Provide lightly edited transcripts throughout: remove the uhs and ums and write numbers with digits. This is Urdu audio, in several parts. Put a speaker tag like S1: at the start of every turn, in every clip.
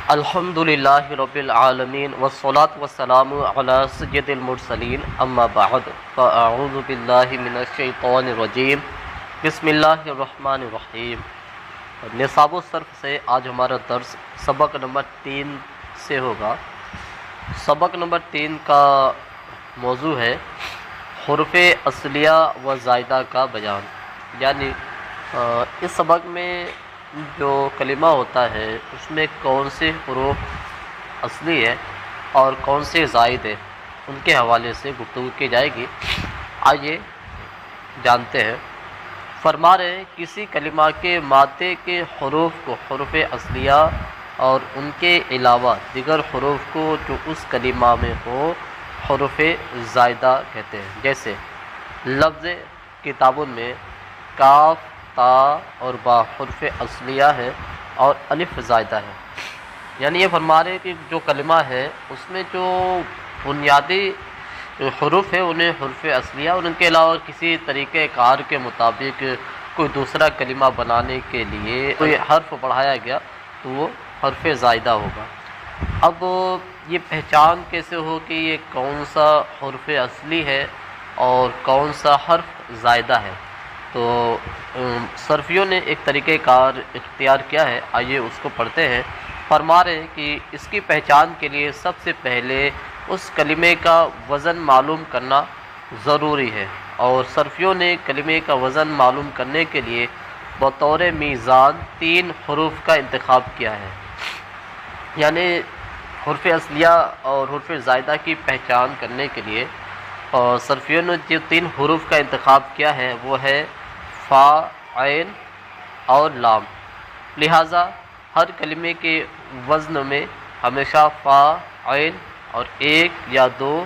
S1: الحمدللہ رب العالمین والصلاة والسلام علی سید المرسلین اما بعد فاعوذ باللہ من الشیطان الرجیم بسم اللہ الرحمن الرحیم۔ نصاب و صرف سے آج ہمارا درس سبق نمبر 3 سے ہوگا۔ سبق نمبر 3 کا موضوع ہے حروف اصلیہ و زائدہ کا بیان، یعنی اس سبق میں جو کلمہ ہوتا ہے اس میں کون سے حروف اصلی ہے اور کون سے زائد ہے، ان کے حوالے سے گفتگو کی جائے گی۔ آئیے جانتے ہیں۔ فرما رہے ہیں کسی کلمہ کے مادے کے حروف کو حروف اصلیہ اور ان کے علاوہ دیگر حروف کو جو اس کلمہ میں ہو حروف زائدہ کہتے ہیں۔ جیسے لفظ کتابوں میں کاف، تا اور با حرف اصلیہ ہے اور الف زائدہ ہے، یعنی یہ فرما رہے کہ جو کلمہ ہے اس میں جو بنیادی حروف ہے انہیں حروف اصلیہ اور ان کے علاوہ کسی طریقہ کار کے مطابق کوئی دوسرا کلمہ بنانے کے لیے کوئی حرف بڑھایا گیا تو وہ حرف زائدہ ہوگا۔ اب یہ پہچان کیسے ہو کہ یہ کون سا حرف اصلی ہے اور کون سا حرف زائدہ ہے؟ تو صرفیوں نے ایک طریقہ کار اختیار کیا ہے، آئیے اس کو پڑھتے ہیں۔ فرما رہے ہیں کہ اس کی پہچان کے لیے سب سے پہلے اس کلمے کا وزن معلوم کرنا ضروری ہے، اور صرفیوں نے کلمے کا وزن معلوم کرنے کے لیے بطور میزان 3 حروف کا انتخاب کیا ہے۔ یعنی حرف اصلیہ اور حرف زائدہ کی پہچان کرنے کے لیے صرفیوں نے جو 3 حروف کا انتخاب کیا ہے وہ ہے فا، عین اور لام۔ لہٰذا ہر کلمے کے وزن میں ہمیشہ فا، عین اور 1 یا 2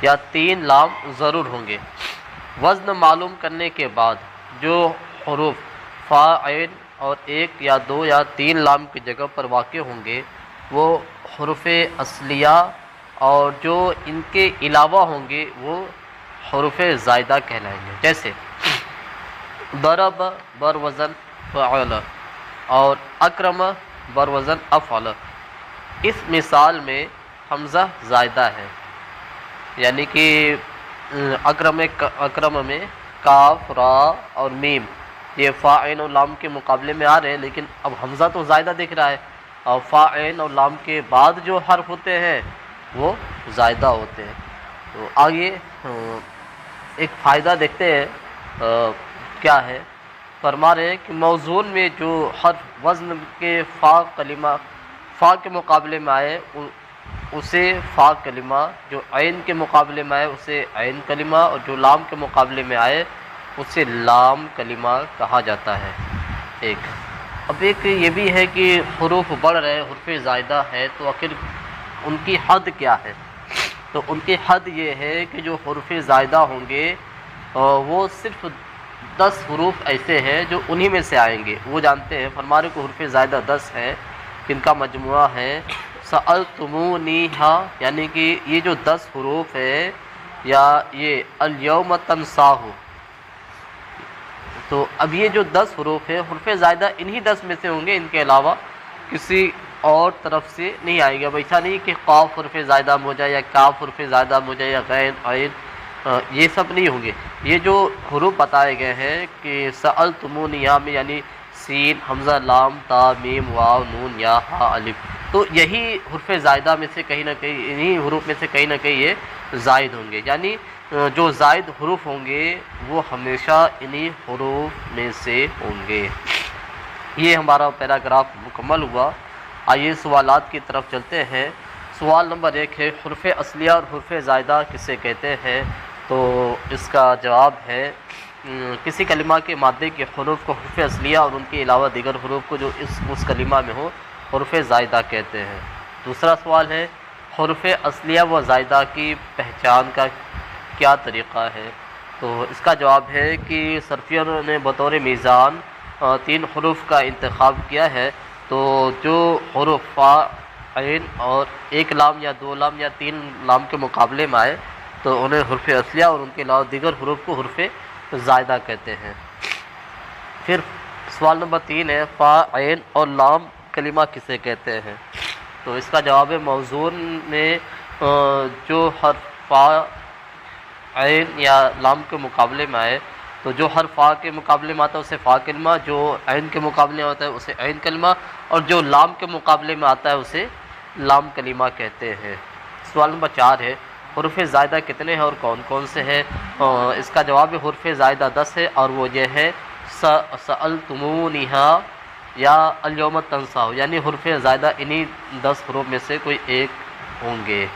S1: یا 3 لام ضرور ہوں گے۔ وزن معلوم کرنے کے بعد جو حروف فا، عین اور 1 یا 2 یا 3 لام کی جگہ پر واقع ہوں گے وہ حروف اصلیہ، اور جو ان کے علاوہ ہوں گے وہ حروف زائدہ کہلائیں گے۔ جیسے ضرب بر وزن فعل اور اکرم بر وزن افعل۔ اس مثال میں حمزہ زائدہ ہے، یعنی کہ اکرم میں کاف، را اور میم یہ فا، عین اور لام کے مقابلے میں آ رہے ہیں، لیکن اب حمزہ تو زائدہ دکھ رہا ہے اور فا، عین اور لام کے بعد جو حرف ہوتے ہیں وہ زائدہ ہوتے ہیں۔ تو آگے ایک فائدہ دیکھتے ہیں کیا ہے۔ فرما رہے ہیں کہ موزون میں جو حرف وزن کے فا کے مقابلے میں آئے اسے فا کلمہ، جو عین کے مقابلے میں آئے اسے عین کلمہ، اور جو لام کے مقابلے میں آئے اسے لام کلمہ کہا جاتا ہے۔ اب ایک یہ بھی ہے کہ حروف بڑھ رہے، حرف زائدہ ہے، تو آخر ان کی حد کیا ہے؟ تو ان کی حد یہ ہے کہ جو حروف زائدہ ہوں گے وہ صرف 10 حروف ایسے ہیں جو انہی میں سے آئیں گے، وہ جانتے ہیں۔ فرما رہے کو حروف زائدہ 10 ہیں، جن کا مجموعہ ہے سألتمونیہا، یعنی کہ یہ جو 10 حروف ہے، یا یہ الیوم تنساہو، تو اب یہ جو 10 حروف ہے حروف زائدہ انہی 10 میں سے ہوں گے، ان کے علاوہ کسی اور طرف سے نہیں آئے گا۔ اب ایسا نہیں کہ قاف حرف زائدہ ہو جائے یا کاف حرف زائدہ ہو جائے یا غین، عین، یہ سب نہیں ہوں گے۔ یہ جو حروف بتائے گئے ہیں کہ سألتمونیہا میں، یعنی سین، حمزہ، لام، تا، میم، واو، نون، یا، ہا، الف، تو یہی حرف زائدہ میں سے کہیں نہ کہیں، انہی حروف میں سے کہیں نہ کہیں یہ زائد ہوں گے، یعنی جو زائد حروف ہوں گے وہ ہمیشہ انہی حروف میں سے ہوں گے۔ یہ ہمارا پیراگراف مکمل ہوا۔ آئیے سوالات کی طرف چلتے ہیں۔ سوال نمبر 1 ہے حرف اصلیہ اور حرف زائدہ کسے کہتے ہیں؟ تو اس کا جواب ہے کسی کلمہ کے مادے کے حروف کو حرف اصلیہ اور ان کے علاوہ دیگر حروف کو جو اس کلمہ میں ہو حرف زائدہ کہتے ہیں۔ دوسرا سوال ہے حرف اصلیہ و زائدہ کی پہچان کا کیا طریقہ ہے؟ تو اس کا جواب ہے کہ صرفیوں نے بطور میزان 3 حروف کا انتخاب کیا ہے۔ تو جو حروف فا، عین اور 1 لام یا 2 لام یا 3 لام کے مقابلے میں آئے تو انہیں حرف اصلیہ اور ان کے علاوہ دیگر حروف کو حرف زائدہ کہتے ہیں۔ پھر سوال نمبر 3 ہے فا، عین اور لام کلمہ کسے کہتے ہیں؟ تو اس کا جواب ہے موزون میں جو حرف فا عین یا لام کے مقابلے میں آئے، تو جو حرف فا کے مقابلے میں آتا ہے اسے فا کلمہ، جو عین کے مقابلے میں آتا ہے اسے عین کلمہ، اور جو لام کے مقابلے میں آتا ہے اسے لام کلمہ کہتے ہیں۔ سوال نمبر 4 ہے حروف زائدہ کتنے ہیں اور کون کون سے ہیں؟ اس کا جواب ہے حروف زائدہ 10 ہے، اور وہ یہ ہے سألتمونیہا یا الیوم تنساہ، یعنی حروف زائدہ انہی 10 حروف میں سے کوئی ایک ہوں گے۔